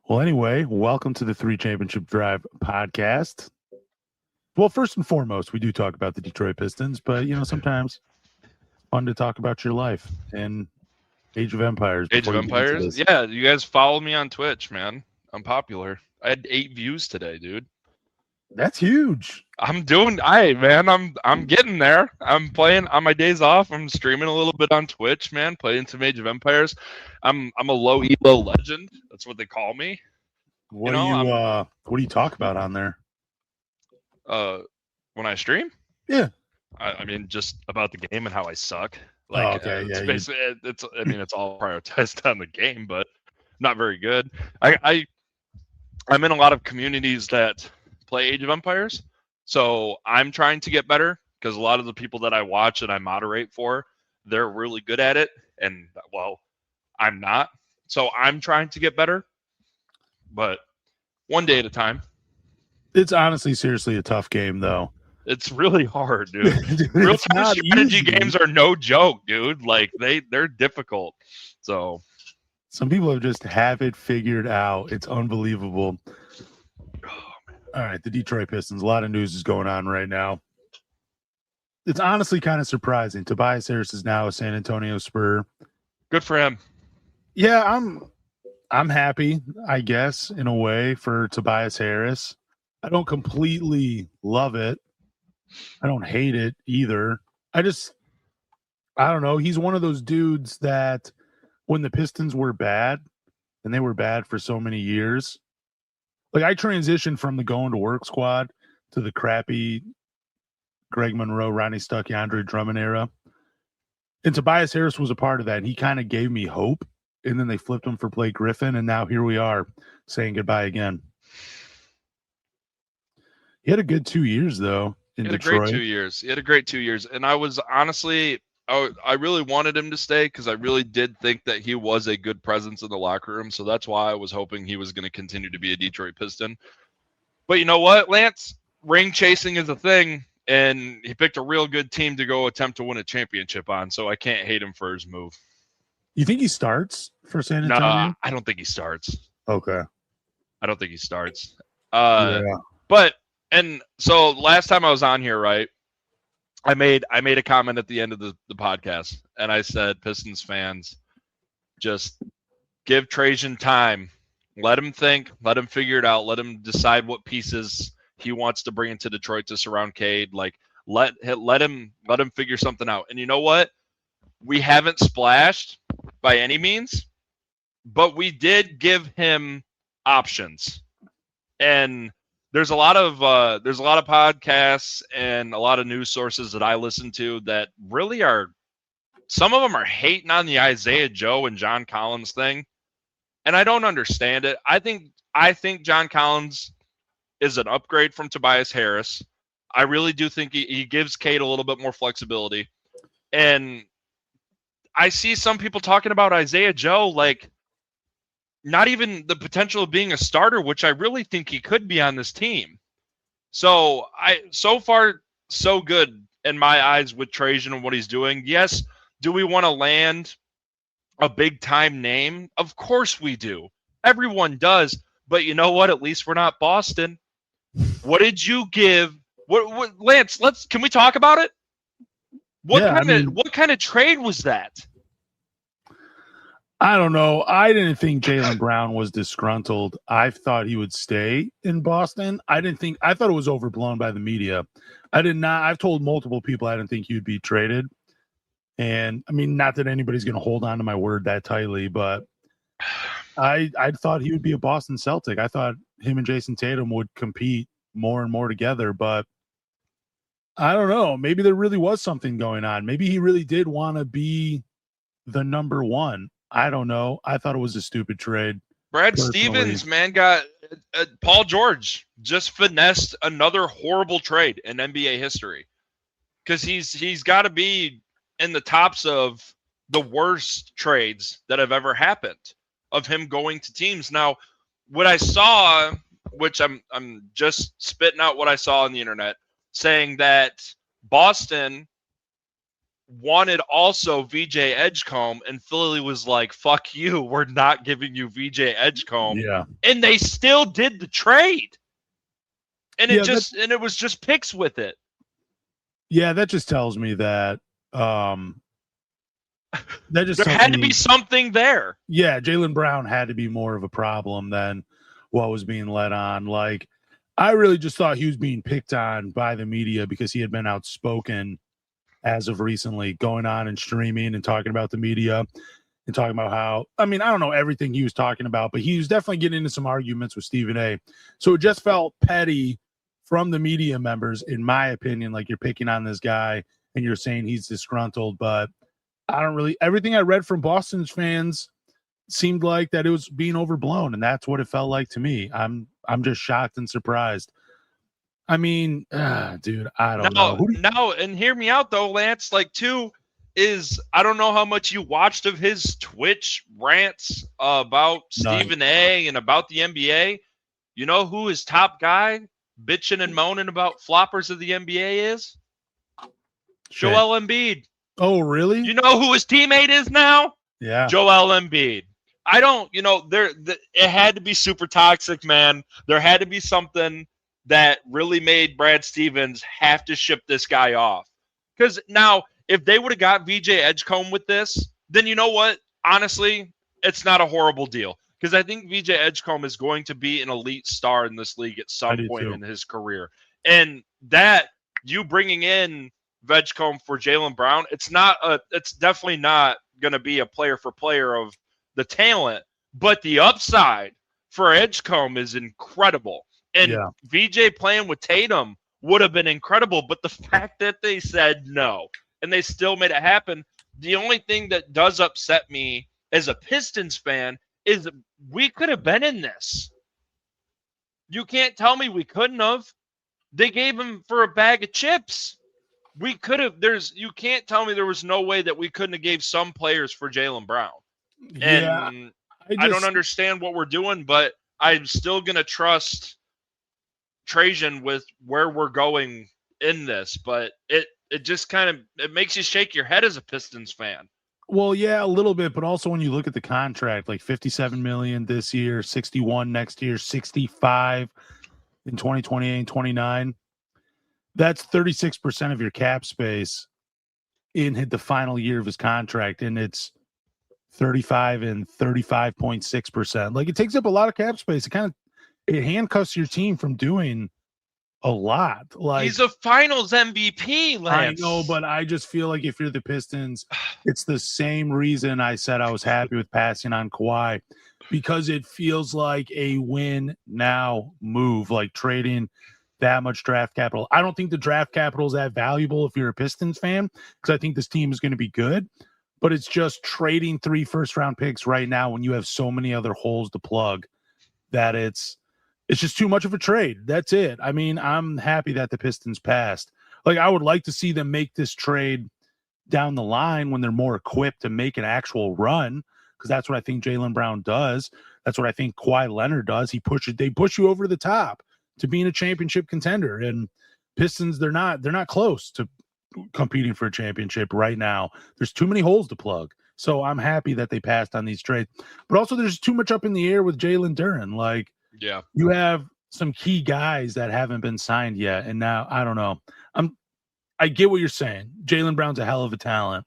Well, anyway, welcome to the 3 Championship Drive podcast. Well, first and foremost, we do talk about the Detroit Pistons, but, sometimes it's fun to talk about your life and Age of Empires. Age of Empires? Yeah, you guys follow me on Twitch, man. I'm popular. I had 8 views today, dude. That's huge. I'm doing man. I'm getting there. I'm playing on my days off. I'm streaming a little bit on Twitch, man, playing some Age of Empires. I'm a low elo legend. That's what they call me. What do you talk about on there? When I stream? Yeah. I mean, just about the game and how I suck. It's basically it's all prioritized on the game, but not very good. I'm in a lot of communities that play Age of Empires, so I'm trying to get better because a lot of the people that I watch and I moderate for, they're really good at it, and well, I'm not. So I'm trying to get better, but one day at a time. It's honestly, seriously a tough game, though. It's really hard, dude. Real-time strategy games are no joke, dude. Like they're difficult. So some people just have it figured out. It's unbelievable. All right, the Detroit Pistons. A lot of news is going on right now. It's honestly kind of surprising. Tobias Harris is now a San Antonio Spur. Good for him. Yeah, I'm happy, I guess, in a way, for Tobias Harris. I don't completely love it. I don't hate it either. I don't know. He's one of those dudes that when the Pistons were bad, and they were bad for so many years, like I transitioned from the going to work squad to the crappy Greg Monroe, Ronnie Stuckey, Andre Drummond era. And Tobias Harris was a part of that. And he kind of gave me hope. And then they flipped him for Blake Griffin. And now here we are saying goodbye again. He had a good 2 years, though, in Detroit. He had a great 2 years. And I was honestly, I really wanted him to stay because I really did think that he was a good presence in the locker room. So that's why I was hoping he was going to continue to be a Detroit Piston. But you know what, Lance? Ring chasing is a thing, and he picked a real good team to go attempt to win a championship on. So I can't hate him for his move. You think he starts for San Antonio? Nah, I don't think he starts. Okay. I don't think he starts. Yeah. But and so last time I was on here, right? I made a comment at the end of the podcast, and I said, Pistons fans, just give Trajan time. Let him think. Let him figure it out. Let him decide what pieces he wants to bring into Detroit to surround Cade. Like let him figure something out. And you know what? We haven't splashed by any means, but we did give him options. And there's a lot of podcasts and a lot of news sources that I listen to that really are, some of them are hating on the Isaiah Joe and John Collins thing, and I don't understand it. I think John Collins is an upgrade from Tobias Harris. I really do think he gives Cade a little bit more flexibility, and I see some people talking about Isaiah Joe like not even the potential of being a starter, which I really think he could be on this team. So far, so good in my eyes with Trajan and what he's doing. Yes, do we want to land a big-time name? Of course we do. Everyone does. But you know what? At least we're not Boston. What did you give? What Lance, can we talk about it? What kind of trade was that? I don't know. I didn't think Jalen Brown was disgruntled. I thought he would stay in Boston. I thought it was overblown by the media. I did not. I've told multiple people I didn't think he would be traded. And I mean, not that anybody's going to hold on to my word that tightly, but I thought he would be a Boston Celtic. I thought him and Jason Tatum would compete more and more together, but I don't know. Maybe there really was something going on. Maybe he really did want to be the number one. I don't know. I thought it was a stupid trade. Brad Stevens, man, got Paul George just finessed another horrible trade in NBA history because he's got to be in the tops of the worst trades that have ever happened of him going to teams. Now, what I saw, which I'm just spitting out what I saw on the internet, saying that Boston wanted also VJ Edgecombe, and Philly was like, fuck you, we're not giving you VJ Edgecombe. Yeah. And they still did the trade. And Yeah, it was just picks with it. Yeah, that just tells me that there had to be something there. Yeah, Jaylen Brown had to be more of a problem than what was being let on. Like, I really just thought he was being picked on by the media because he had been outspoken as of recently, going on and streaming and talking about the media and talking about how, I mean, I don't know everything he was talking about, but he was definitely getting into some arguments with Stephen A. So it just felt petty from the media members, in my opinion, like you're picking on this guy and you're saying he's disgruntled. But I don't really, everything I read from Boston's fans seemed like that it was being overblown, and that's what it felt like to me. I'm just shocked and surprised. I mean, dude, I don't know. No, and hear me out though, Lance. Like, too, is I don't know how much you watched of his Twitch rants about Stephen A. and about the NBA. You know who his top guy bitching and moaning about floppers of the NBA is? Shit. Joel Embiid. Oh, really? You know who his teammate is now? Yeah. Joel Embiid. I don't, it had to be super toxic, man. There had to be something that really made Brad Stevens have to ship this guy off. Because now, if they would have got VJ Edgecombe with this, then you know what? Honestly, it's not a horrible deal. Because I think VJ Edgecombe is going to be an elite star in this league at some point in his career. And that, you bringing in Edgecombe for Jaylen Brown, it's definitely not going to be a player for player of the talent, but the upside for Edgecombe is incredible. And VJ playing with Tatum would have been incredible, but the fact that they said no and they still made it happen, the only thing that does upset me as a Pistons fan is we could have been in this. You can't tell me we couldn't have. They gave him for a bag of chips. We could have. You can't tell me there was no way that we couldn't have gave some players for Jaylen Brown. And I don't understand what we're doing, but I'm still going to trust Trajan with where we're going in this. But it just kind of, it makes you shake your head as a Pistons fan. Well, yeah, a little bit, but also when you look at the contract, like $57 million this year, 61 next year, 65 in 2028 and 29. That's 36% of your cap space in the final year of his contract, and it's 35 and 35.6%. Like, it takes up a lot of cap space. It handcuffs your team from doing a lot. Like, he's a Finals MVP, Lance. I know, but I just feel like if you're the Pistons, it's the same reason I said I was happy with passing on Kawhi, because it feels like a win now move, like trading that much draft capital. I don't think the draft capital is that valuable if you're a Pistons fan, because I think this team is going to be good, but it's just trading 3 first-round picks right now when you have so many other holes to plug that it's just too much of a trade. That's it. I mean, I'm happy that the Pistons passed. Like, I would like to see them make this trade down the line when they're more equipped to make an actual run, because that's what I think Jaylen Brown does. That's what I think Kawhi Leonard does. They push you over the top to being a championship contender. And Pistons, they're not close to competing for a championship right now. There's too many holes to plug. So I'm happy that they passed on these trades. But also, there's too much up in the air with Jalen Duren. Like, yeah, you have some key guys that haven't been signed yet. And now, I don't know. I get what you're saying. Jaylen Brown's a hell of a talent.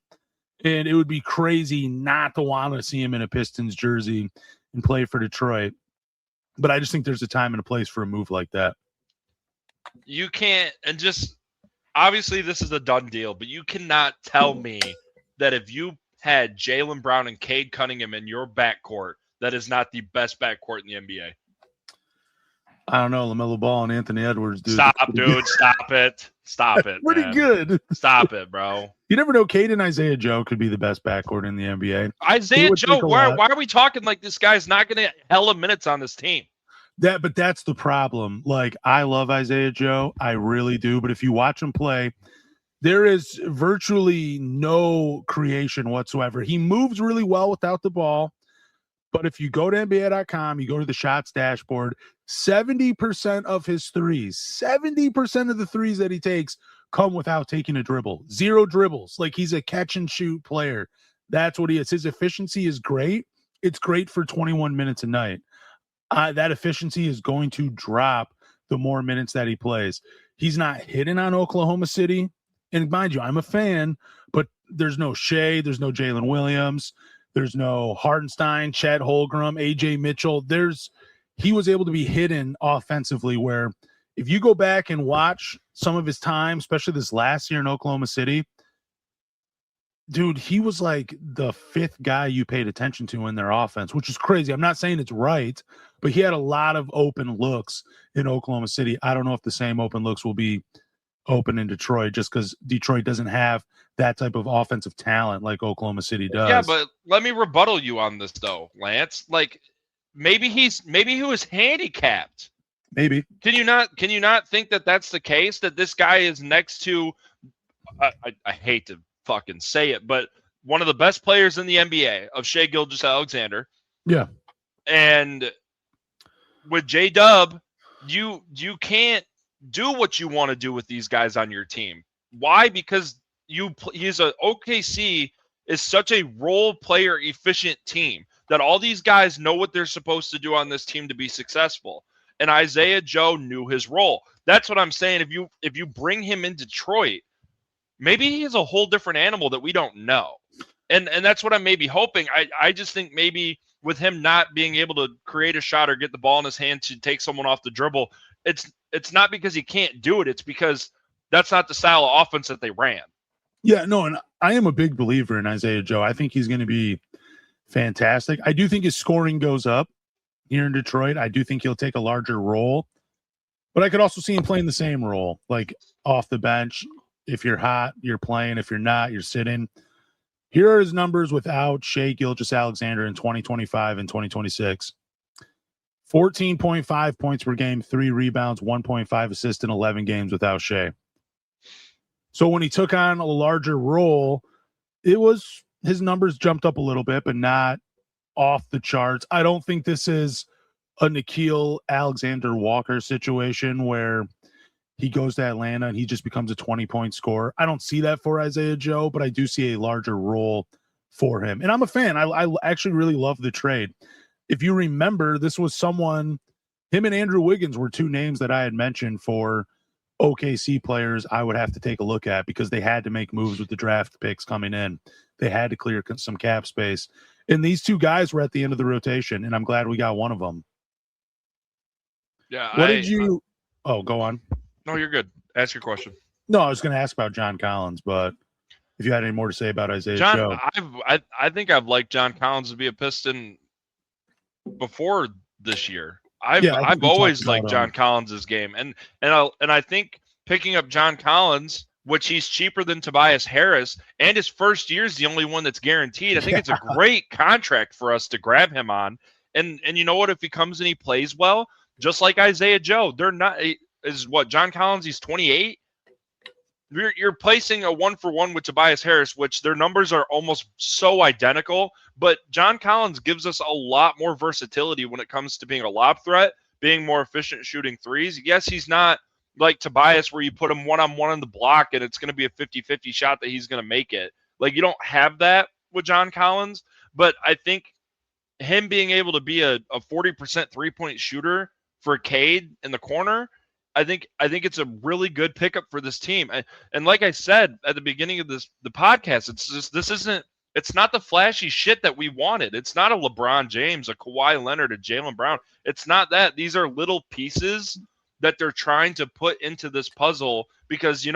And it would be crazy not to want to see him in a Pistons jersey and play for Detroit. But I just think there's a time and a place for a move like that. You can't, and just obviously this is a done deal, but you cannot tell me that if you had Jaylen Brown and Cade Cunningham in your backcourt, that is not the best backcourt in the NBA. I don't know, LaMelo Ball and Anthony Edwards, dude. Stop, dude. Stop it. Stop it. Pretty man. Good. Stop it, bro. You never know. Cade and Isaiah Joe could be the best backcourt in the NBA. Isaiah Joe, why are we talking like this guy's not going to hella minutes on this team? But that's the problem. Like, I love Isaiah Joe. I really do. But if you watch him play, there is virtually no creation whatsoever. He moves really well without the ball, But if you go to NBA.com, you go to the shots dashboard, 70% of his threes, 70% of the threes that he takes come without taking a dribble. 0 dribbles. Like, he's a catch and shoot player. That's what he is. His efficiency is great. It's great for 21 minutes a night. That efficiency is going to drop the more minutes that he plays. He's not hitting on Oklahoma City. And mind you, I'm a fan, but there's no Shea, there's no Jalen Williams, there's no Hartenstein, Chet Holmgren, AJ Mitchell. He was able to be hidden offensively, where if you go back and watch some of his time, especially this last year in Oklahoma City, dude, he was like the 5th guy you paid attention to in their offense, which is crazy. I'm not saying it's right, but he had a lot of open looks in Oklahoma City. I don't know if the same open looks will be open in Detroit, just because Detroit doesn't have that type of offensive talent like Oklahoma City does. Yeah, but let me rebuttal you on this though, Lance. Like, maybe he was handicapped. Maybe. Can you not think that that's the case? That this guy is next to, I hate to fucking say it, but one of the best players in the NBA of Shai Gilgeous-Alexander. Yeah. And with J-Dub, you can't do what you want to do with these guys on your team. Why? Because OKC is such a role player efficient team that all these guys know what they're supposed to do on this team to be successful. And Isaiah Joe knew his role. That's what I'm saying. If you bring him in Detroit, maybe he's a whole different animal that we don't know. And that's what I'm maybe hoping. I just think maybe with him not being able to create a shot or get the ball in his hand to take someone off the dribble, it's not because he can't do it. It's because that's not the style of offense that they ran. Yeah, no, and I am a big believer in Isaiah Joe. I think he's going to be fantastic. I do think his scoring goes up here in Detroit. I do think he'll take a larger role, but I could also see him playing the same role, like off the bench. If you're hot, you're playing. If you're not, you're sitting. Here are his numbers without Shai Gilgeous-Alexander in 2025 and 2026. 14.5 points per game, 3 rebounds, 1.5 assists in 11 games without Shai. So when he took on a larger role, his numbers jumped up a little bit, but not off the charts. I don't think this is a Nickeil Alexander-Walker situation where he goes to Atlanta and he just becomes a 20-point scorer. I don't see that for Isaiah Joe, but I do see a larger role for him. And I'm a fan. I actually really love the trade. If you remember, this was him and Andrew Wiggins were 2 names that I had mentioned for OKC players I would have to take a look at because they had to make moves with the draft picks coming in. They had to clear some cap space. And these 2 guys were at the end of the rotation, and I'm glad we got one of them. Yeah. Go on. No, you're good. Ask your question. No, I was going to ask about John Collins, but if you had any more to say about Isaiah Joe. I think I've liked John Collins to be a Piston before this year. I've always liked John Collins' game, and I think picking up John Collins, which he's cheaper than Tobias Harris, and his first year is the only one that's guaranteed. I think it's a great contract for us to grab him on. And you know what? If he comes and he plays well, just like Isaiah Joe, John Collins? He's 28. You're placing a 1-for-1 with Tobias Harris, which their numbers are almost so identical. But John Collins gives us a lot more versatility when it comes to being a lob threat, being more efficient shooting threes. Yes, he's not like Tobias where you put him one-on-one on the block and it's going to be a 50-50 shot that he's going to make it. Like, you don't have that with John Collins. But I think him being able to be a 40% three-point shooter for Cade in the corner, I think it's a really good pickup for this team. And like I said at the beginning of the podcast, it's not the flashy shit that we wanted. It's not a LeBron James, a Kawhi Leonard, a Jaylen Brown. It's not that. These are little pieces that they're trying to put into this puzzle because, we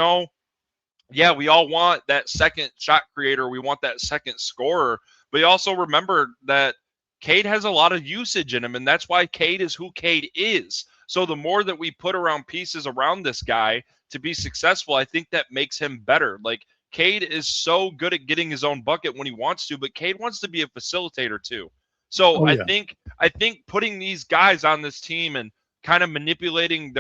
all want that second shot creator. We want that second scorer. But you also remember that Cade has a lot of usage in him, and that's why Cade is who Cade is. So the more that we put around pieces around this guy to be successful, I think that makes him better. Like, Cade is so good at getting his own bucket when he wants to, but Cade wants to be a facilitator too. So I think putting these guys on this team and kind of manipulating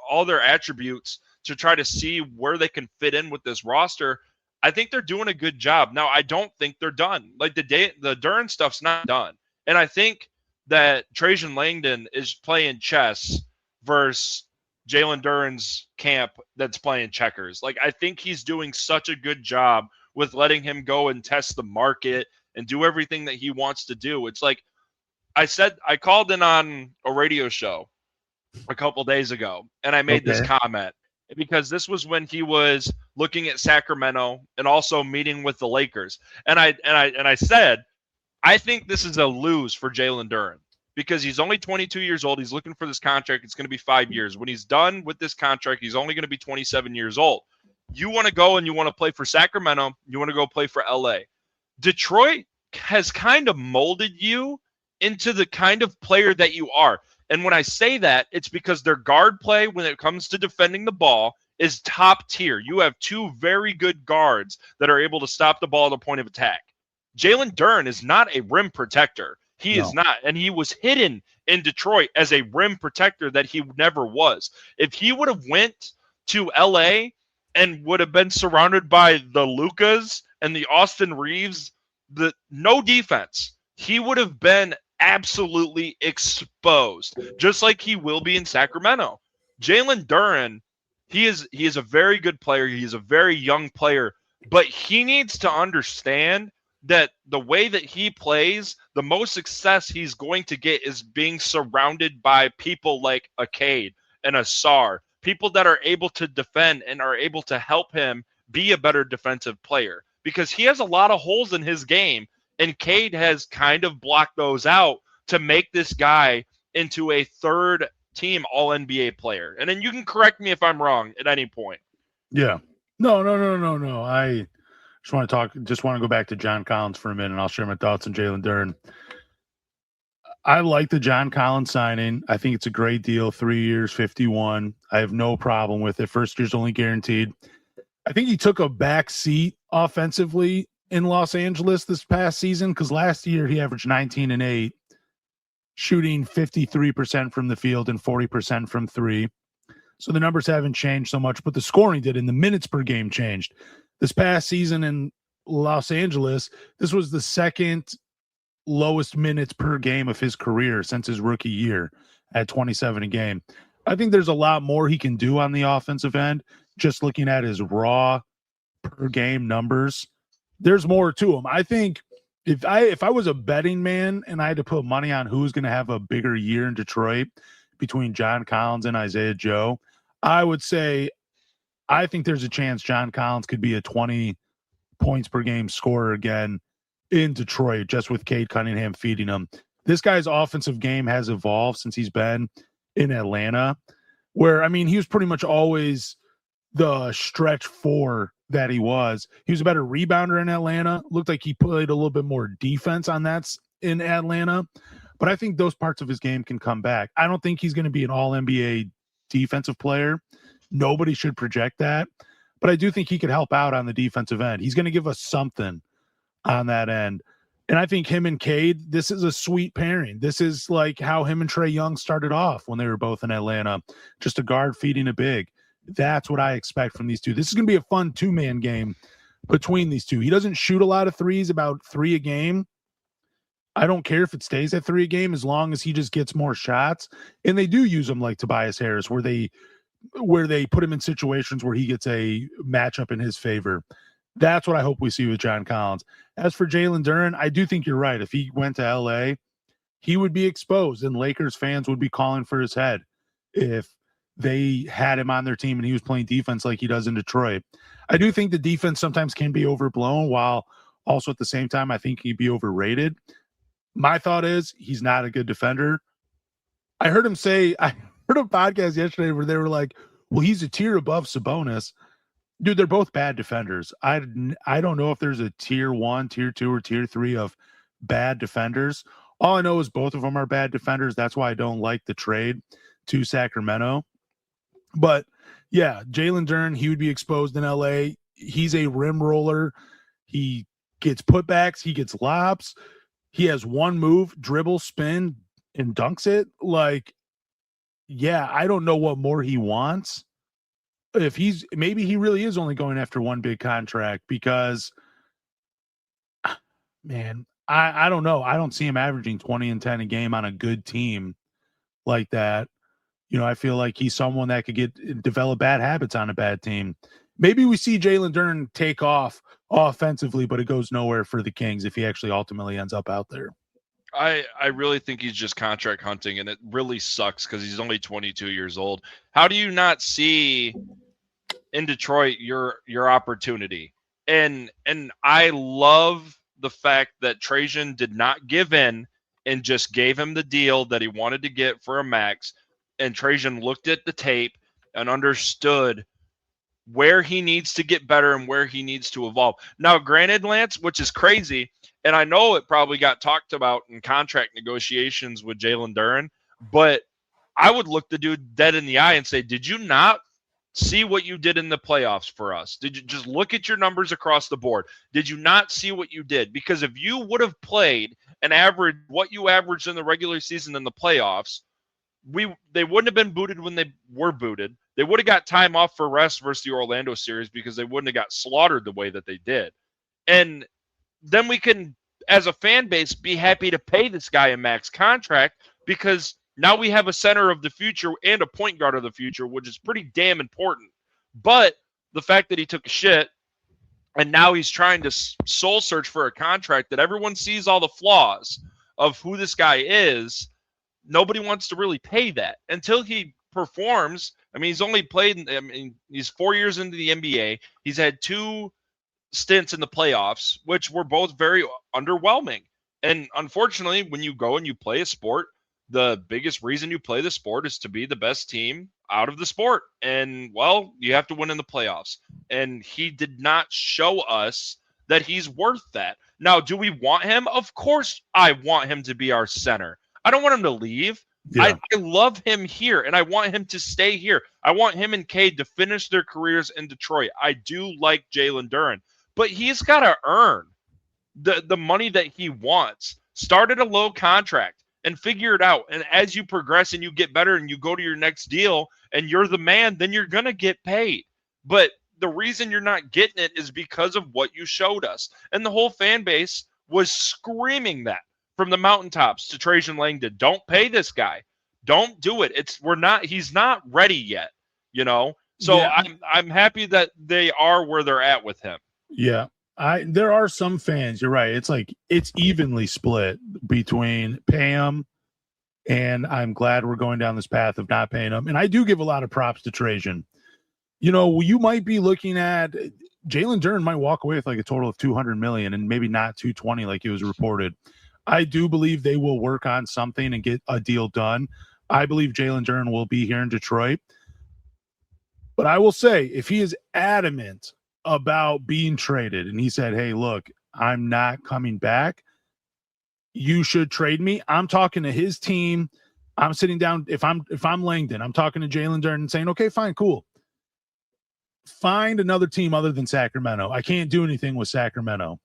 all their attributes to try to see where they can fit in with this roster, I think they're doing a good job. Now, I don't think they're done. Like the Duren stuff's not done. And I think that Trajan Langdon is playing chess versus Jalen Duren's camp that's playing checkers. Like, I think he's doing such a good job with letting him go and test the market and do everything that he wants to do. It's like I called in on a radio show a couple days ago, and I made this comment because this was when he was looking at Sacramento and also meeting with the Lakers. And I said, I think this is a lose for Jalen Duren because he's only 22 years old. He's looking for this contract. It's going to be 5 years. When he's done with this contract, he's only going to be 27 years old. You want to go and you want to play for Sacramento. You want to go play for LA. Detroit has kind of molded you into the kind of player that you are. And when I say that, it's because their guard play when it comes to defending the ball is top tier. You have two very good guards that are able to stop the ball at the point of attack. Jalen Duren is not a rim protector. He is not. And he was hidden in Detroit as a rim protector that he never was. If he would have went to LA and would have been surrounded by the Lucas and the Austin Reeves, no defense, he would have been absolutely exposed, just like he will be in Sacramento. Jalen Duren, he is a very good player. He's a very young player, but he needs to understand that the way that he plays, the most success he's going to get is being surrounded by people like a Cade and a Sar, people that are able to defend and are able to help him be a better defensive player, because he has a lot of holes in his game, and Cade has kind of blocked those out to make this guy into a third team All-NBA player. And then you can correct me if I'm wrong at any point. Yeah. No. I just want to go back to John Collins for a minute, and I'll share my thoughts on Jalen Duren. I like the John Collins signing. I think it's a great deal. 3 years, 51. I have no problem with it. First year's only guaranteed. I think he took a back seat offensively in Los Angeles this past season, because last year he averaged 19 and 8, shooting 53% from the field and 40% from three. So the numbers haven't changed so much, but the scoring did, and the minutes per game changed. This past season in Los Angeles, this was the second lowest minutes per game of his career since his rookie year at 27 a game. I think there's a lot more he can do on the offensive end. Just looking at his raw per game numbers, there's more to him. I think if I was a betting man and I had to put money on who's going to have a bigger year in Detroit between John Collins and Isaiah Joe, I would say I think there's a chance John Collins could be a 20 points per game scorer again in Detroit, just with Cade Cunningham feeding him. This guy's offensive game has evolved since he's been in Atlanta, where, I mean, he was pretty much always the stretch four that he was. He was a better rebounder in Atlanta. Looked like he played a little bit more defense on that in Atlanta. But I think those parts of his game can come back. I don't think he's going to be an all-NBA defensive player. Nobody should project that. But I do think he could help out on the defensive end. He's going to give us something on that end. And I think him and Cade, this is a sweet pairing. This is like how him and Trae Young started off when they were both in Atlanta. Just a guard feeding a big. That's what I expect from these two. This is going to be a fun two-man game between these two. He doesn't shoot a lot of threes, about 3 a game. I don't care if it stays at 3 a game as long as he just gets more shots. And they do use him like Tobias Harris, where they put him in situations where he gets a matchup in his favor. That's what I hope we see with John Collins. As for Jalen Duren, I do think you're right. If he went to LA, he would be exposed, and Lakers fans would be calling for his head if they had him on their team and he was playing defense like he does in Detroit. I do think the defense sometimes can be overblown, while also at the same time, I think he'd be overrated. My thought is he's not a good defender. I heard a podcast yesterday where they were like, well, he's a tier above Sabonis. Dude, they're both bad defenders. I don't know if there's a tier 1, tier 2, or tier 3 of bad defenders. All I know is both of them are bad defenders. That's why I don't like the trade to Sacramento. But yeah, Jalen Duren, he would be exposed in LA. He's a rim roller. He gets putbacks. He gets lobs. He has one move, dribble, spin, and dunks it. Like, yeah, I don't know what more he wants. If maybe he really is only going after one big contract, because, man, I don't know. I don't see him averaging 20 and 10 a game on a good team like that. I feel like he's someone that could develop bad habits on a bad team. Maybe we see Jalen Duren take off offensively, but it goes nowhere for the Kings if he actually ultimately ends up out there. I really think he's just contract hunting, and it really sucks because he's only 22 years old. How do you not see in Detroit your opportunity? And I love the fact that Trajan did not give in and just gave him the deal that he wanted to get for a max. And Trajan looked at the tape and understood where he needs to get better and where he needs to evolve. Now, granted, Lance, which is crazy, and I know it probably got talked about in contract negotiations with Jalen Duren, but I would look the dude dead in the eye and say, did you not see what you did in the playoffs for us? Did you just look at your numbers across the board? Did you not see what you did? Because if you would have played and averaged what you averaged in the regular season in the playoffs, they wouldn't have been booted when they were booted. They would have got time off for rest versus the Orlando series because they wouldn't have got slaughtered the way that they did. And then we can, as a fan base, be happy to pay this guy a max contract because now we have a center of the future and a point guard of the future, which is pretty damn important. But the fact that he took a shit and now he's trying to soul search for a contract that everyone sees all the flaws of who this guy is, nobody wants to really pay that until he performs. I mean, he's only played, he's 4 years into the NBA. He's had 2 stints in the playoffs, which were both very underwhelming. And unfortunately, when you go and you play a sport, the biggest reason you play the sport is to be the best team out of the sport. And, well, you have to win in the playoffs. And he did not show us that he's worth that. Now, do we want him? Of course I want him to be our center. I don't want him to leave. Yeah. I love him here, and I want him to stay here. I want him and Cade to finish their careers in Detroit. I do like Jalen Duren, but he's got to earn the money that he wants. Start at a low contract and figure it out. And as you progress and you get better and you go to your next deal and you're the man, then you're going to get paid. But the reason you're not getting it is because of what you showed us. And the whole fan base was screaming that from the mountaintops to Trajan Langdon. Don't pay this guy. Don't do it. He's not ready yet, So yeah. I'm happy that they are where they're at with him. Yeah. There are some fans, you're right. It's like it's evenly split between pay him, and I'm glad we're going down this path of not paying him. And I do give a lot of props to Trajan. You might be looking at Jalen Duren might walk away with like a total of $200 million and maybe not 220 like it was reported. I do believe they will work on something and get a deal done. I believe Jalen Duren will be here in Detroit. But I will say, if he is adamant about being traded and he said, hey, look, I'm not coming back, you should trade me. I'm talking to his team. I'm sitting down. If I'm Langdon, I'm talking to Jalen Duren and saying, okay, fine, cool. Find another team other than Sacramento. I can't do anything with Sacramento.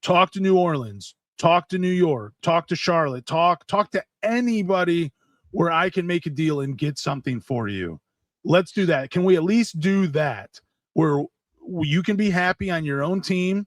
Talk to New Orleans. Talk to New York, talk to Charlotte, talk to anybody where I can make a deal and get something for you. Let's do that. Can we at least do that where you can be happy on your own team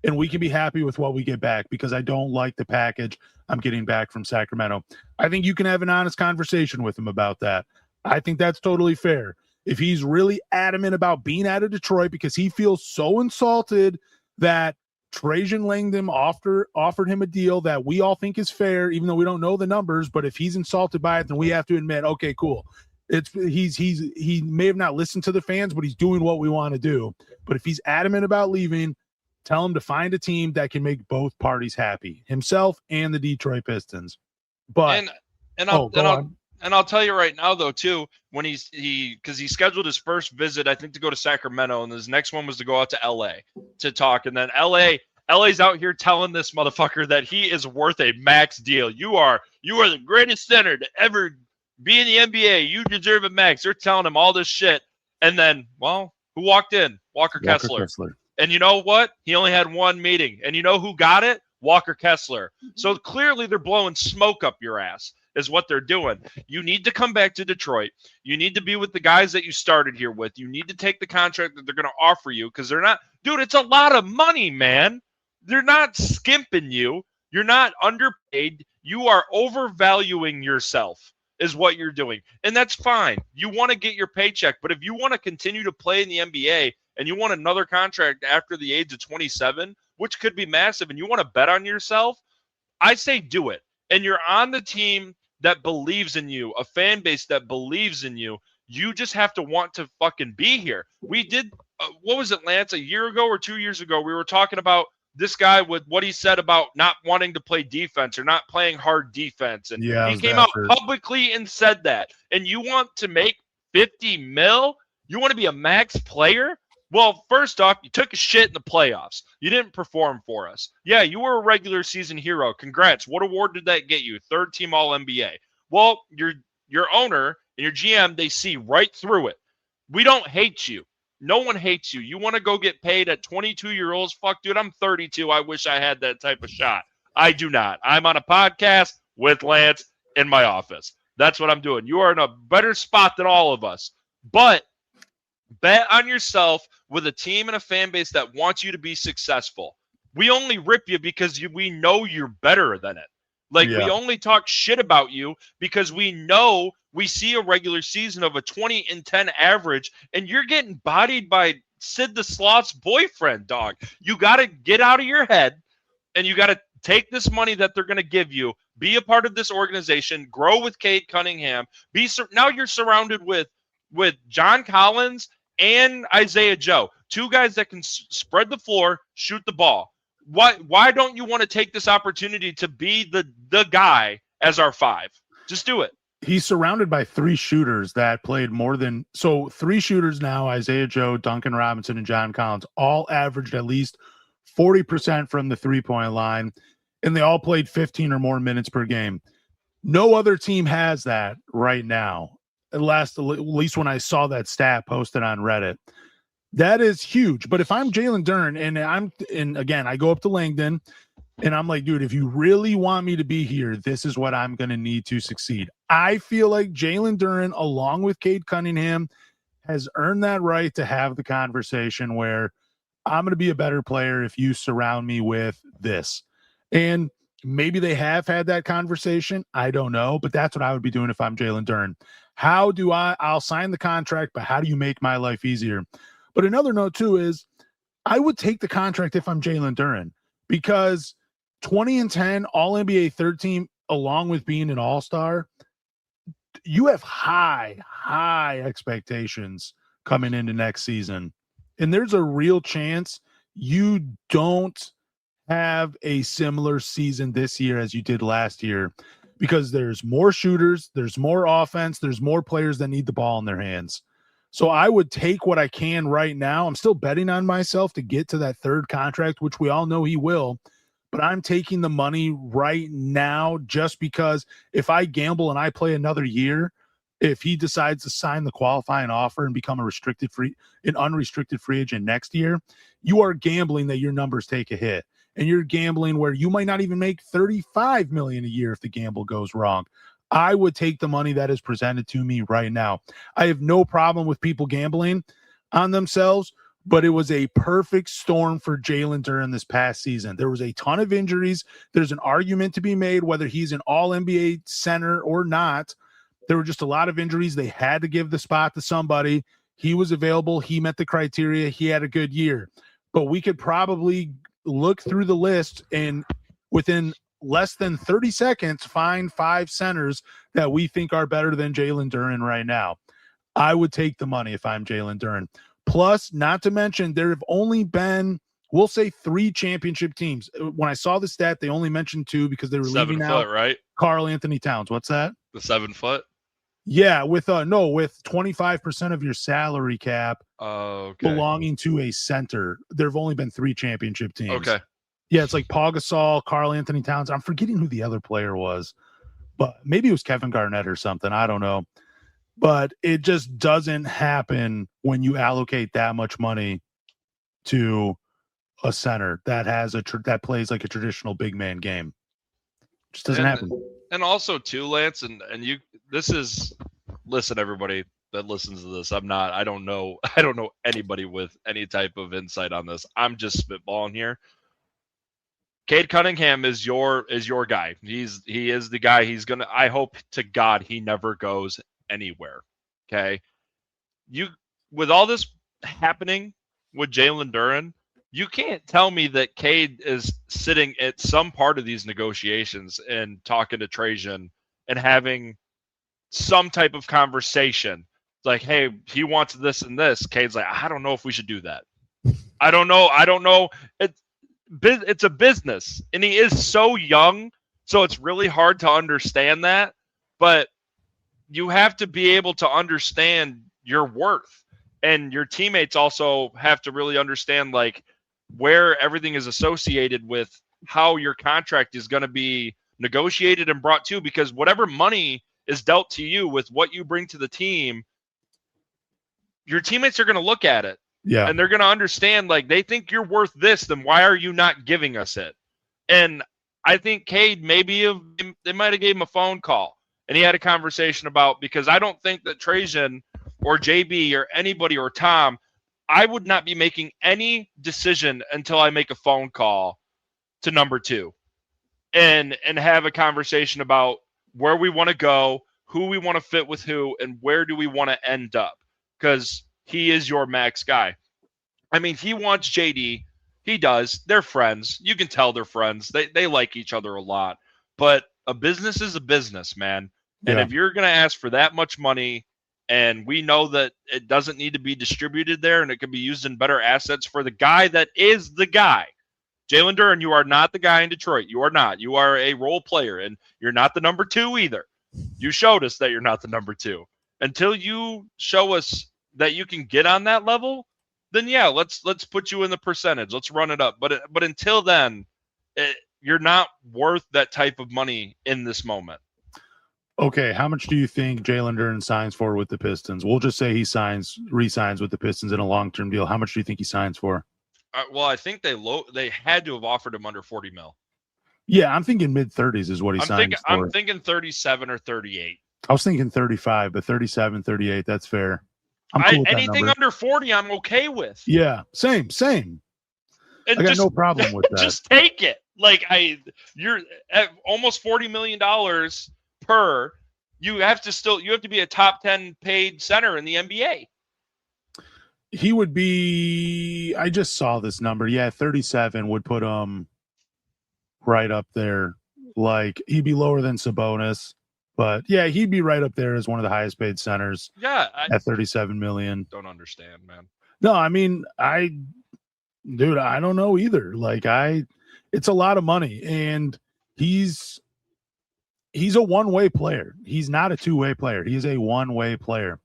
and we can be happy with what we get back, because I don't like the package I'm getting back from Sacramento. I think you can have an honest conversation with him about that. I think that's totally fair. If he's really adamant about being out of Detroit because he feels so insulted that Trajan Langdon offered him a deal that we all think is fair, even though we don't know the numbers. But if he's insulted by it, then we have to admit, okay, cool. He may have not listened to the fans, but he's doing what we want to do. But if he's adamant about leaving, tell him to find a team that can make both parties happy, himself and the Detroit Pistons. But I'll tell you right now, though, too, when because he scheduled his first visit, I think, to go to Sacramento, and his next one was to go out to LA to talk. And then LA's out here telling this motherfucker that he is worth a max deal. You are the greatest center to ever be in the NBA. You deserve a max. They're telling him all this shit. And then, well, who walked in? Walker Kessler. And you know what? He only had one meeting. And you know who got it? Walker Kessler. So clearly they're blowing smoke up your ass is what they're doing. You need to come back to Detroit. You need to be with the guys that you started here with. You need to take the contract that they're going to offer you, because they're not – dude, it's a lot of money, man. They're not skimping you. You're not underpaid. You are overvaluing yourself is what you're doing. And that's fine. You want to get your paycheck, but if you want to continue to play in the NBA and you want another contract after the age of 27, which could be massive, and you want to bet on yourself, I say do it. And you're on the team that believes in you, a fan base that believes in you. You just have to want to fucking be here. We did, what was it, Lance, a year ago or 2 years ago? We were talking about this guy with what he said about not wanting to play defense or not playing hard defense. And he came out publicly and said that. And you want to make 50 mil? You want to be a max player? Well, first off, you took a shit in the playoffs. You didn't perform for us. Yeah, you were a regular season hero. Congrats. What award did that get you? Third team All-NBA. Well, your owner and your GM, they see right through it. We don't hate you. No one hates you. You want to go get paid at 22-year-olds? Fuck, dude, I'm 32. I wish I had that type of shot. I do not. I'm on a podcast with Lance in my office. That's what I'm doing. You are in a better spot than all of us. But bet on yourself with a team and a fan base that wants you to be successful. We only rip you because we know you're better than it. We only talk shit about you because we know we see a regular season of a 20-10 average, and you're getting bodied by Sid the Sloth's boyfriend, dog. You got to get out of your head, and you got to take this money that they're going to give you, be a part of this organization, grow with Cade Cunningham. Now you're surrounded with John Collins and Isaiah Joe, two guys that can spread the floor, shoot the ball. Why don't you want to take this opportunity to be the guy as our five? Just do it. He's surrounded by three shooters that played more than – so three shooters now, Isaiah Joe, Duncan Robinson, and John Collins, all averaged at least 40% from the three-point line, and they all played 15 or more minutes per game. No other team has that right now, at least when I saw that stat posted on Reddit. That is huge. But if I'm Jalen Duren and again, I go up to Langdon and I'm like, dude, if you really want me to be here, this is what I'm going to need to succeed. I feel like Jalen Duren, along with Cade Cunningham, has earned that right to have the conversation where I'm going to be a better player if you surround me with this. And maybe they have had that conversation. I don't know, but that's what I would be doing if I'm Jalen Duren. I'll sign the contract, but how do you make my life easier? But another note, too, is I would take the contract if I'm Jalen Duren because 20-10, All-NBA third team, along with being an all-star, you have high expectations coming into next season. And there's a real chance you don't have a similar season this year as you did last year because there's more shooters, there's more offense, there's more players that need the ball in their hands. So I would take what I can right now. I'm still betting on myself to get to that third contract, which we all know he will. But I'm taking the money right now just because if I gamble and I play another year, if he decides to sign the qualifying offer and become an unrestricted free agent next year, you are gambling that your numbers take a hit. And you're gambling where you might not even make $35 million a year if the gamble goes wrong. I would take the money that is presented to me right now. I have no problem with people gambling on themselves, but it was a perfect storm for Jalen Duren this past season. There was a ton of injuries. There's an argument to be made whether he's an all-NBA center or not. There were just a lot of injuries. They had to give the spot to somebody. He was available. He met the criteria. He had a good year. But we could probably look through the list and within less than 30 seconds, find 5 centers that we think are better than Jalen Duren right now. I would take the money if I'm Jalen Duren. Plus, not to mention, there have only been, we'll say 3 championship teams. When I saw the stat, they only mentioned 2 because they were leaving out right? Karl Anthony Towns. What's that? The 7 foot? Yeah, with 25% of your salary cap belonging to a center. There have only been 3 championship teams. Okay. Yeah, it's like Paul Gasol, Karl Anthony Towns. I'm forgetting who the other player was, but maybe it was Kevin Garnett or something. I don't know. But it just doesn't happen when you allocate that much money to a center that has that plays like a traditional big man game. It just doesn't happen. And also too, Lance, and you, listen, everybody that listens to this, I don't know anybody with any type of insight on this. I'm just spitballing here. Cade Cunningham is your guy. He is the guy. I hope to God he never goes anywhere. Okay. With all this happening with Jalen Duren, you can't tell me that Cade is sitting at some part of these negotiations and talking to Trajan and having some type of conversation. Like, hey, he wants this and this. Cade's like, I don't know if we should do that. I don't know. It's a business, and he is so young, so it's really hard to understand that. But you have to be able to understand your worth, and your teammates also have to really understand like where everything is associated with how your contract is going to be negotiated and brought to, because whatever money is dealt to you with what you bring to the team, your teammates are going to look at it. Yeah. And they're going to understand, like, they think you're worth this, then why are you not giving us it? And I think Cade they might have gave him a phone call and he had a conversation about, because I don't think that Trajan or JB or anybody or Tom, I would not be making any decision until I make a phone call to number 2 and have a conversation about where we want to go, who we want to fit with who, and where do we want to end up, because he is your max guy. I mean, he wants JD. He does. They're friends. You can tell they're friends. They like each other a lot. But a business is a business, man. And if you're going to ask for that much money, and we know that it doesn't need to be distributed there and it can be used in better assets for the guy that is the guy. Jalen Duren, you are not the guy in Detroit. You are not. You are a role player, and you're not the number 2 either. You showed us that you're not the number 2. Until you show us that you can get on that level, then yeah, let's put you in the percentage. Let's run it up. But until then, you're not worth that type of money in this moment. Okay, how much do you think Jalen Duren signs for with the Pistons? We'll just say he re-signs with the Pistons in a long-term deal. How much do you think he signs for? Well, I think they had to have offered him under 40 mil. Yeah, I'm thinking mid-30s is what he signs for. I'm thinking 37 or 38. I was thinking 35, but 37, 38, that's fair. I'm cool with anything under 40, I'm okay with. Yeah, same. And I got no problem with that. Just take it. Like you're at almost $40 million per. You have to be a top 10 paid center in the NBA. He would be. I just saw this number. Yeah, 37 would put him right up there. Like he'd be lower than Sabonis. But yeah, he'd be right up there as one of the highest paid centers. Yeah, at $37 million. Don't understand, man. No, I mean, I don't know either. Like it's a lot of money, and he's a one-way player. He's not a two-way player. He's a one-way player.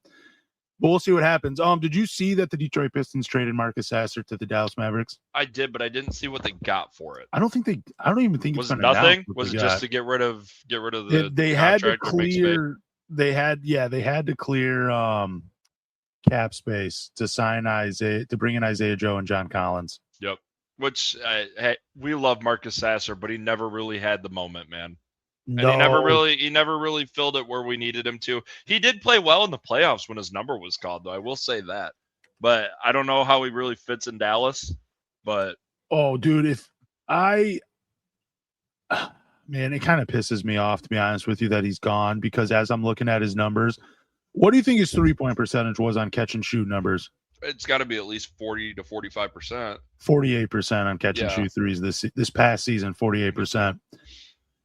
But we'll see what happens. Did you see that the Detroit Pistons traded Marcus Sasser to the Dallas Mavericks? I did, but I didn't see what they got for it. I don't even think was it nothing. Was it just to get rid of the? They had to clear. They had to clear cap space to sign to bring in Isaiah Joe and John Collins. Yep. Which we love Marcus Sasser, but he never really had the moment, man. No. And he never really filled it where we needed him to. He did play well in the playoffs when his number was called, though. I will say that. But I don't know how he really fits in Dallas. But dude, man, it kind of pisses me off, to be honest with you, that he's gone, because as I'm looking at his numbers, what do you think his 3-point percentage was on catch and shoot numbers? It's got to be at least 40 to 45%. 48% on catch and shoot threes this past season. 48%.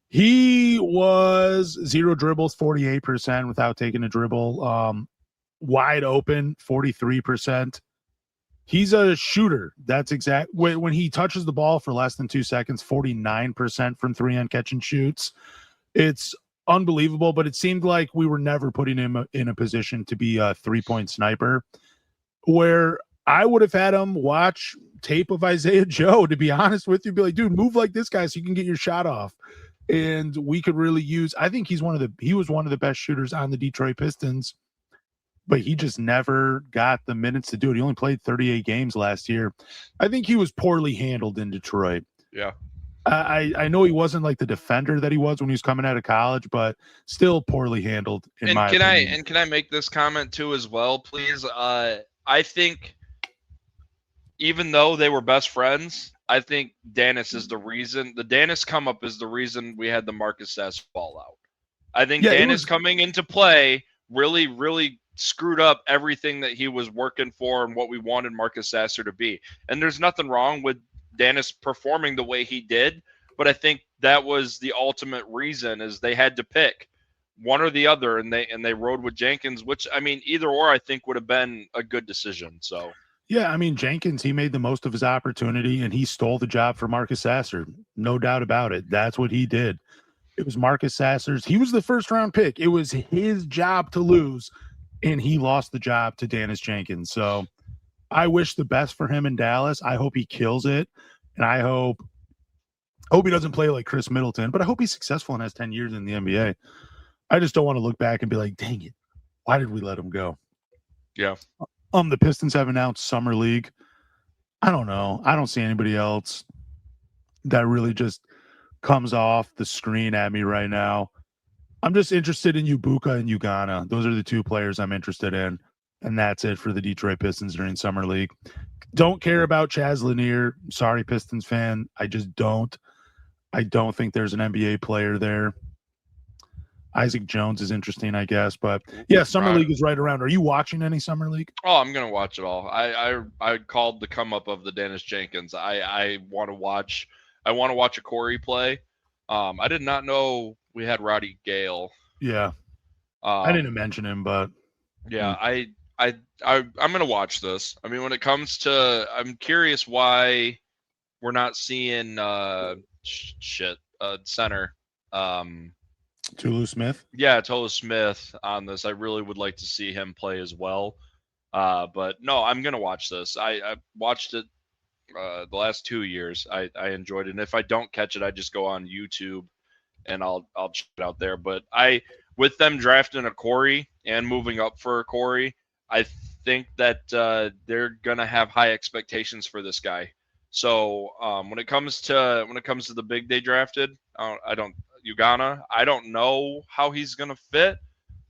He was 0 dribbles, 48% without taking a dribble. Wide open, 43%. He's a shooter. That's exact. When he touches the ball for less than 2 seconds, 49% from 3 on catch and shoots. It's unbelievable, but it seemed like we were never putting him in a position to be a 3-point sniper, where I would have had him watch tape of Isaiah Joe, to be honest with you, be like, dude, move like this guy so you can get your shot off. And we could really use, I think he was one of the best shooters on the Detroit Pistons, but he just never got the minutes to do it. He only played 38 games last year. I think he was poorly handled in Detroit. Yeah. I know he wasn't like the defender that he was when he was coming out of college, but still poorly handled in my opinion. Can I make this comment too as well, please? I think even though they were best friends, I think Danis is the reason. The Danis come up is the reason we had the Marcus Sasser fallout. I think Danis coming into play really, really screwed up everything that he was working for and what we wanted Marcus Sasser to be. And there's nothing wrong with Danis performing the way he did, but I think that was the ultimate reason is they had to pick one or the other, and they rode with Jenkins, which, I mean, either or I think would have been a good decision. So yeah, I mean, Jenkins, he made the most of his opportunity, and he stole the job for Marcus Sasser. No doubt about it. That's what he did. It was Marcus Sasser's. He was the first-round pick. It was his job to lose, and he lost the job to Danis Jenkins. So I wish the best for him in Dallas. I hope he kills it, and I hope he doesn't play like Chris Middleton, but I hope he's successful and has 10 years in the NBA. I just don't want to look back and be like, dang it, why did we let him go? Yeah. The Pistons have announced Summer League. I don't know. I don't see anybody else that really just comes off the screen at me right now. I'm just interested in Ibuka and Ugana. Those are the two players I'm interested in, and that's it for the Detroit Pistons during Summer League. Don't care about Chaz Lanier. Sorry, Pistons fan. I just don't. I don't think there's an NBA player there. Isaac Jones is interesting, I guess, but yeah, Summer League is right around. Are you watching any Summer League? Oh, I'm gonna watch it all. I called the come up of the Danis Jenkins. I want to watch. I want to watch a Corey play. I did not know we had Roddy Gale. Yeah, I didn't mention him, but yeah, I'm gonna watch this. I mean, when it comes to, I'm curious why we're not seeing center. Tulu Smith? Yeah, Tolu Smith on this. I really would like to see him play as well. But no, I'm going to watch this. I watched it the last 2 years. I enjoyed it. And if I don't catch it, I just go on YouTube and I'll check it out there. But with them drafting a Corey and moving up for a Corey, I think that they're going to have high expectations for this guy. So when it comes to the big they drafted, Ugana, I don't know how he's going to fit.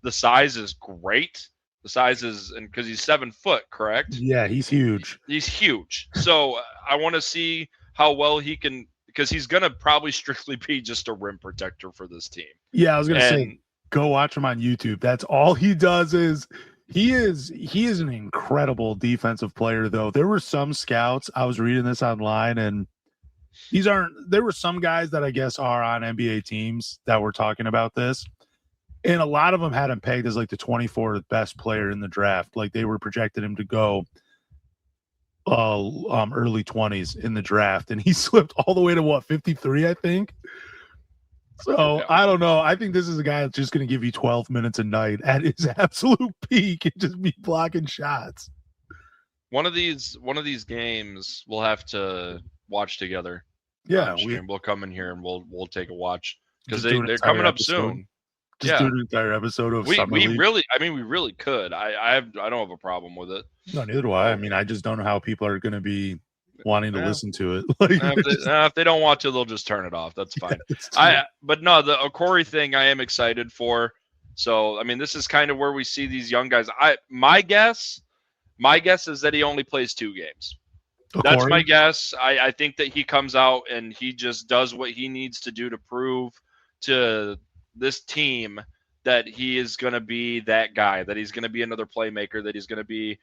The size is great. The size is, and because he's 7 foot, correct? Yeah, he's huge. He's huge. So I want to see how well he can, because he's going to probably strictly be just a rim protector for this team. Yeah, I was going to say, go watch him on YouTube. That's all he does is he is an incredible defensive player, though. There were some scouts, I was reading this online, and there were some guys that I guess are on NBA teams that were talking about this. And a lot of them had him pegged as like the 24th best player in the draft. Like they were projected him to go early 20s in the draft. And he slipped all the way to 53, I think. So yeah. I don't know. I think this is a guy that's just going to give you 12 minutes a night at his absolute peak and just be blocking shots. One of these games we'll have to watch together. Yeah, we'll come in here and we'll take a watch because they're coming up soon. Just do an entire episode of Summer League. We really could. I don't have a problem with it. No, neither do I. I mean, I just don't know how people are going to be wanting to listen to it. If they don't want to, they'll just turn it off. That's fine. But no, the Corey thing I am excited for. So I mean, this is kind of where we see these young guys. My guess is that he only plays 2 games. That's my guess. I think that he comes out and he just does what he needs to do to prove to this team that he is going to be that guy, that he's going to be another playmaker, that he's going to be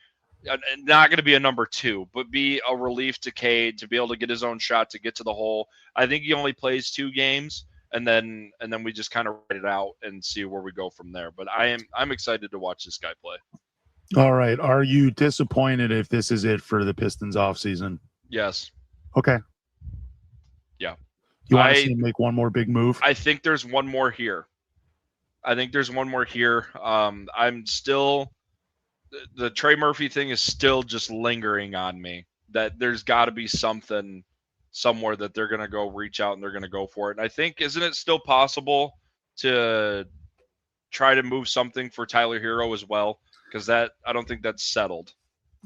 not going to be a number 2, but be a relief to Cade, to be able to get his own shot, to get to the hole. I think he only plays 2 games, and then we just kind of write it out and see where we go from there. But I'm excited to watch this guy play. All right. Are you disappointed if this is it for the Pistons offseason? Yes. Okay. Yeah. You want to see him make one more big move? I think there's one more here. I'm still – the Trey Murphy thing is still just lingering on me, that there's got to be something somewhere that they're going to go reach out and they're going to go for it. And I think, isn't it still possible to try to move something for Tyler Hero as well? Because I don't think that's settled.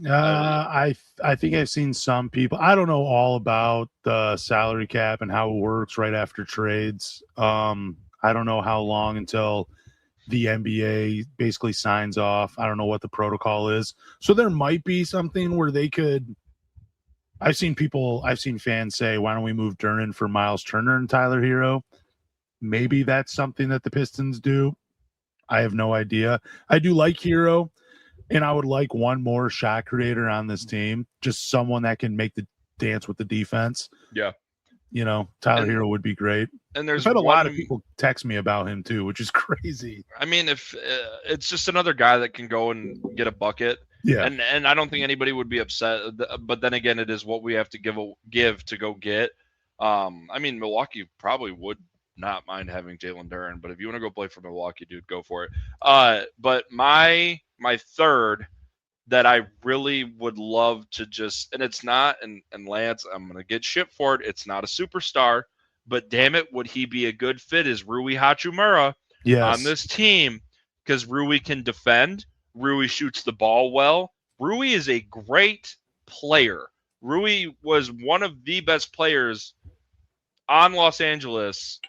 I think I've seen some people. I don't know all about the salary cap and how it works right after trades. I don't know how long until the NBA basically signs off. I don't know what the protocol is. So there might be something where they could, I've seen fans say, why don't we move Duren for Miles Turner and Tyler Hero? Maybe that's something that the Pistons do. I have no idea. I do like Hero, and I would like one more shot creator on this team, just someone that can make the dance with the defense. Yeah. Tyler Hero would be great. And there's I've had a lot of people text me about him too, which is crazy. I mean, if it's just another guy that can go and get a bucket. Yeah. And I don't think anybody would be upset. But then again, it is what we have to give to go get. I mean, Milwaukee probably would not mind having Jalen Duren, but if you want to go play for Milwaukee, dude, go for it. But my third that I really would love to just, and it's not, and Lance, I'm going to get shit for it. It's not a superstar, but damn it, would he be a good fit is Rui Hachimura on this team, because Rui can defend. Rui shoots the ball well. Rui is a great player. Rui was one of the best players on Los Angeles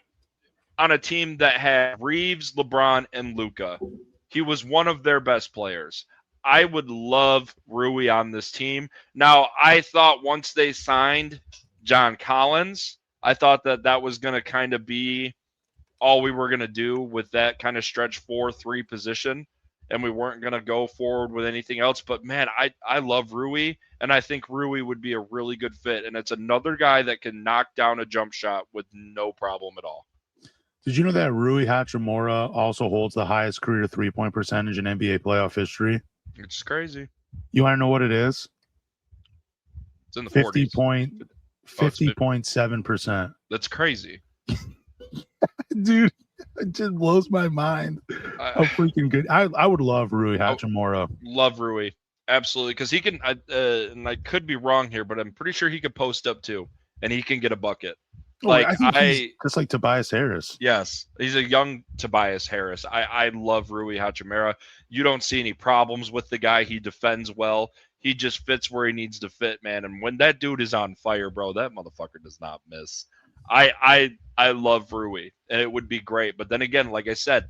on a team that had Reeves, LeBron, and Luka. He was one of their best players. I would love Rui on this team. Now, I thought once they signed John Collins, I thought that was going to kind of be all we were going to do with that kind of stretch 4-3 position, and we weren't going to go forward with anything else. But, man, I love Rui, and I think Rui would be a really good fit. And it's another guy that can knock down a jump shot with no problem at all. Did you know that Rui Hachimura also holds the highest career three-point percentage in NBA playoff history? It's crazy. You want to know what it is? It's in the 40s. 50.7%. That's crazy. Dude, it just blows my mind how freaking good. I would love Rui Hachimura. Love Rui. Absolutely. Because he can, and I could be wrong here, but I'm pretty sure he could post up too, and he can get a bucket. Like I think he's just like Tobias Harris. Yes, he's a young Tobias Harris. I love Rui Hachimura. You don't see any problems with the guy. He defends well. He just fits where he needs to fit, man. And when that dude is on fire, bro, that motherfucker does not miss. I love Rui, and it would be great. But then again, like I said,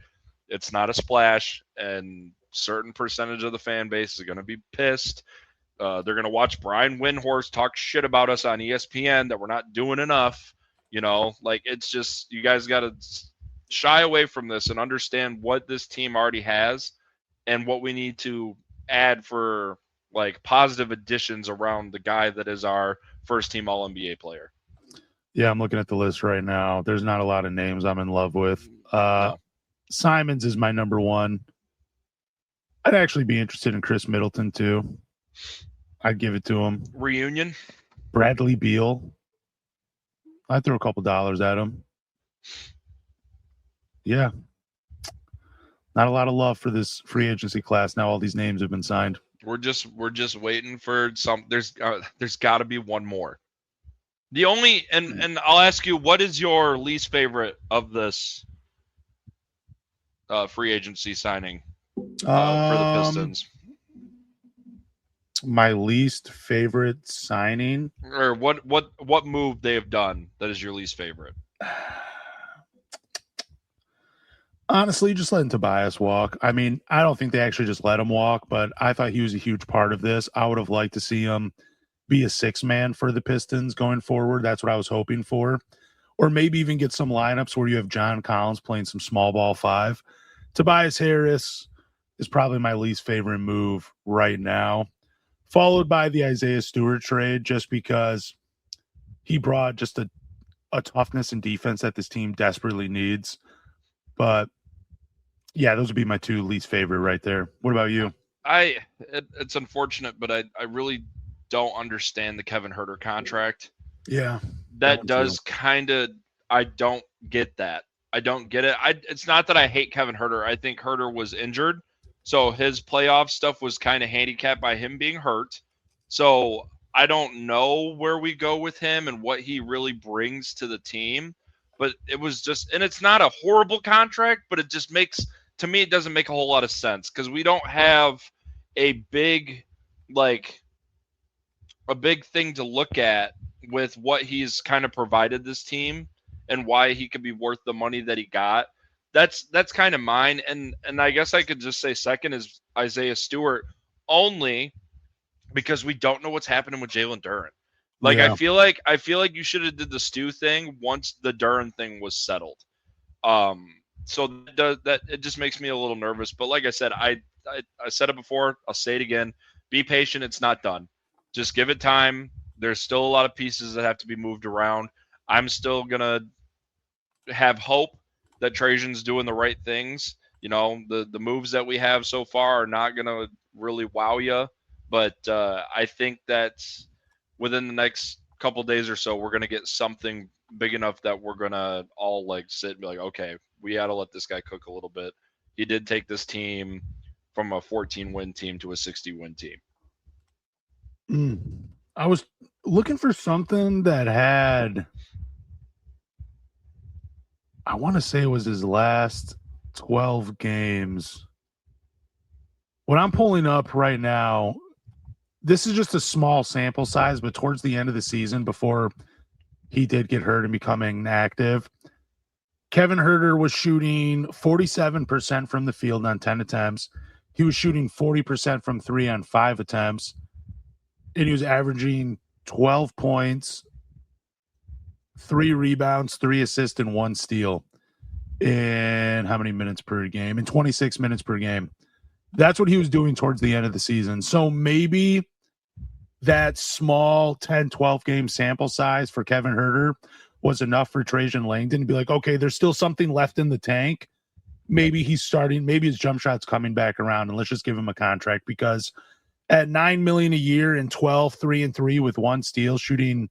it's not a splash, and certain percentage of the fan base is going to be pissed. They're going to watch Brian Windhorst talk shit about us on ESPN that we're not doing enough. Like it's just, you guys got to shy away from this and understand what this team already has and what we need to add for like positive additions around the guy that is our first team All-NBA player. Yeah, I'm looking at the list right now. There's not a lot of names I'm in love with. No. Simons is my number one. I'd actually be interested in Chris Middleton too. I'd give it to him. Reunion. Bradley Beal. I'd throw a couple dollars at him. Yeah. Not a lot of love for this free agency class. Now all these names have been signed. We're just waiting for some. There's got to be one more. The only and I'll ask you, what is your least favorite of this free agency signing for the Pistons? My least favorite signing, or what move they have done that is your least favorite? Honestly, just letting Tobias walk. I mean, I don't think they actually just let him walk, but I thought he was a huge part of this. I would have liked to see him be a six-man for the Pistons going forward. That's what I was hoping for. Or maybe even get some lineups where you have John Collins playing some small ball five. Tobias Harris is probably my least favorite move right now, followed by the Isaiah Stewart trade, just because he brought just a toughness and defense that this team desperately needs. But, yeah, those would be my two least favorite right there. What about you? It's unfortunate, but I really don't understand the Kevin Huerter contract. Yeah. That does kind of – I don't get that. I don't get it. It's not that I hate Kevin Huerter. I think Huerter was injured. So his playoff stuff was kind of handicapped by him being hurt. So I don't know where we go with him and what he really brings to the team. But it was just – and it's not a horrible contract, but it just makes – to me, it doesn't make a whole lot of sense because we don't have a big thing to look at with what he's kind of provided this team and why he could be worth the money that he got. That's kind of mine. And I guess I could just say second is Isaiah Stewart, only because we don't know what's happening with Jalen Duren. Like Yeah. I feel like you should have did the Stu thing once the Duren thing was settled. So that it just makes me a little nervous. But like I said, I said it before. I'll say it again. Be patient. It's not done. Just give it time. There's still a lot of pieces that have to be moved around. I'm still gonna have hope that Trajan's doing the right things. You know, the moves that we have so far are not gonna really wow you, but I think that within the next couple days or so, we're gonna get something big enough that we're gonna all like sit and be like, okay, we got to let this guy cook a little bit. He did take this team from a 14-win team to a 60-win team. I was looking for something that had, I want to say it was his last 12 games. What I'm pulling up right now, this is just a small sample size, but towards the end of the season, before he did get hurt and becoming inactive, Kevin Huerter was shooting 47% from the field on 10 attempts. He was shooting 40% from 3 on 5 attempts. And he was averaging 12 points, 3 rebounds, 3 assists, and 1 steal in how many minutes per game? In 26 minutes per game. That's what he was doing towards the end of the season. So maybe that small 10, 12 game sample size for Kevin Huerter was enough for Trajan Langdon to be like, okay, there's still something left in the tank. Maybe he's starting, maybe his jump shot's coming back around, and let's just give him a contract, because at $9 million a year and 12, 3-3 with 1 steal, shooting,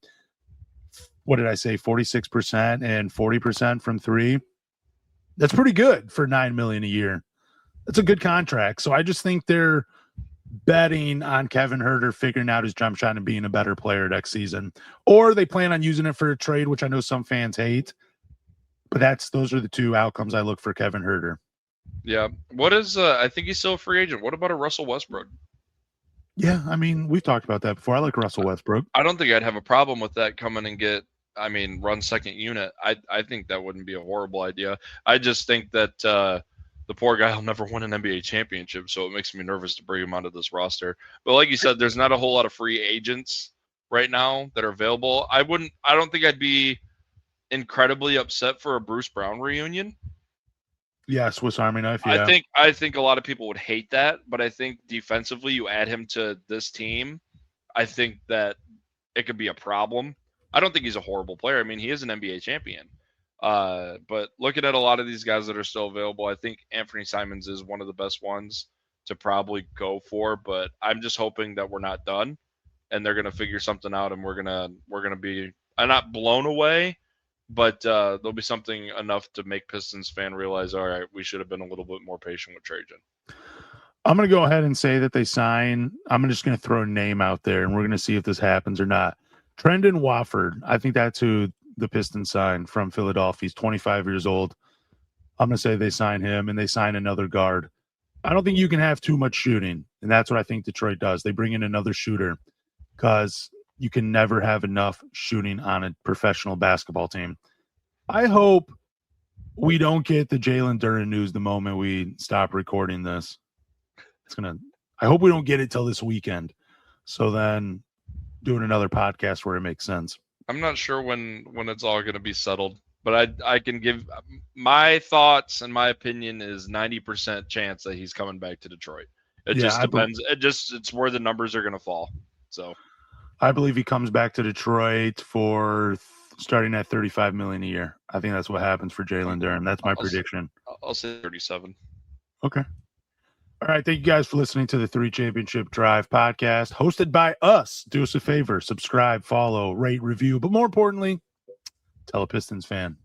what did I say, 46% and 40% from 3. That's pretty good for $9 million a year. That's a good contract. So I just think they're betting on Kevin Huerter figuring out his jump shot and being a better player next season. Or they plan on using it for a trade, which I know some fans hate. But those are the 2 outcomes I look for Kevin Huerter. Yeah. What is I think he's still a free agent. What about a Russell Westbrook? Yeah, I mean, we've talked about that before. I like Russell Westbrook. I don't think I'd have a problem with that coming and run second unit. I think that wouldn't be a horrible idea. I just think that the poor guy will never win an NBA championship, so it makes me nervous to bring him onto this roster. But like you said, there's not a whole lot of free agents right now that are available. I don't think I'd be incredibly upset for a Bruce Brown reunion. Yeah, Swiss Army knife. Yeah. I think a lot of people would hate that, but I think defensively, you add him to this team, I think that it could be a problem. I don't think he's a horrible player. I mean, he is an NBA champion. But looking at a lot of these guys that are still available, I think Anthony Simons is one of the best ones to probably go for. But I'm just hoping that we're not done, and they're gonna figure something out, and we're gonna be not blown away, but there'll be something enough to make Pistons fan realize, all right, we should have been a little bit more patient with Trajan. I'm going to go ahead and say that they sign. I'm just going to throw a name out there, and we're going to see if this happens or not. Trendon Watford. I think that's who the Pistons signed from Philadelphia. He's 25 years old. I'm going to say they sign him, and they sign another guard. I don't think you can have too much shooting, and that's what I think Detroit does. They bring in another shooter because you can never have enough shooting on a professional basketball team. I hope we don't get the Jalen Duren news the moment we stop recording this. I hope we don't get it till this weekend. So then doing another podcast where it makes sense. I'm not sure when it's all going to be settled, but I can give my thoughts, and my opinion is 90% chance that he's coming back to Detroit. It just depends. It's where the numbers are going to fall. So I believe he comes back to Detroit for starting at $35 million a year. I think that's what happens for Jalen Duren. That's my prediction. I'll say 37. Okay. All right. Thank you guys for listening to the 3 Championship Drive podcast, hosted by us. Do us a favor, subscribe, follow, rate, review, but more importantly, tell a Pistons fan